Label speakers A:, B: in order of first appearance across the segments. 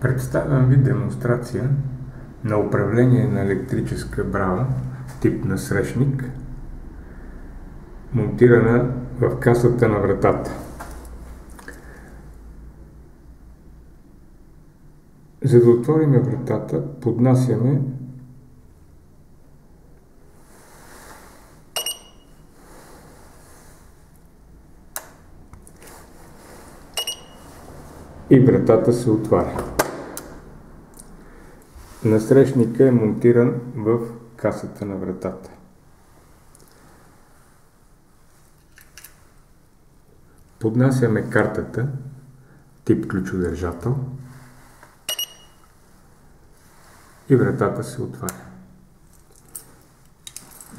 A: Представям ви демонстрация на управление на електрическа брава тип насрещник, монтирана в касата на вратата. За да отворим вратата, поднасяме и вратата се отваря. Насрещникът е монтиран в касата на вратата. Поднасяме картата тип ключодържател и вратата се отваря.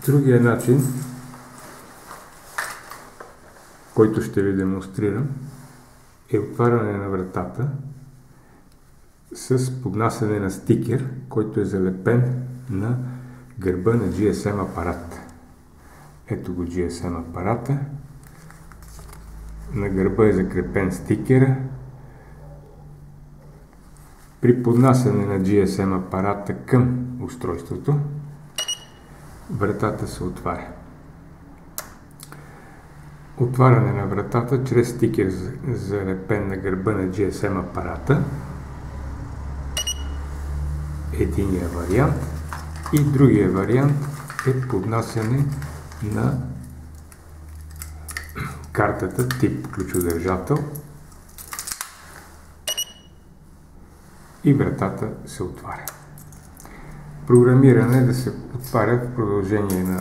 A: Другия начин, който ще ви демонстрирам, е отваряне на вратата с поднасяне на стикер, който е залепен на гърба на GSM апарата. Ето го GSM апарата. На гърба е закрепен стикера. При поднасяне на GSM апарата към устройството, вратата се отваря. Отваряне на вратата чрез стикер залепен на гърба на GSM апарата. Единия вариант и другия вариант е поднасяне на картата тип ключодържател и вратата се отваря. Програмиране е да се отваря в продължение на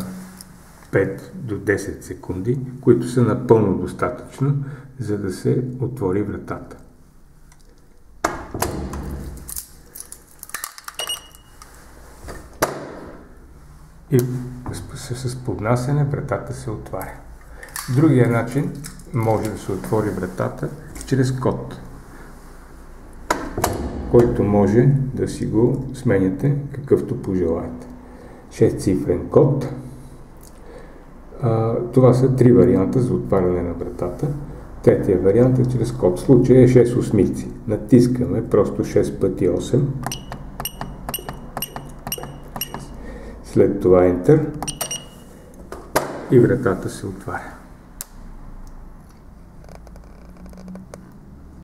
A: 5 до 10 секунди, които са напълно достатъчно, за да се отвори вратата. И с поднасяне вратата се отваря. Другия начин може да се отвори вратата чрез код, който може да си го сменяте какъвто пожелаете. 6-цифрен код. Това са 3 варианта за отваряне на вратата. Третия вариант е чрез код. В случая е 6 осмици. Натискаме просто 6 пъти 8. След това Enter и вратата се отваря.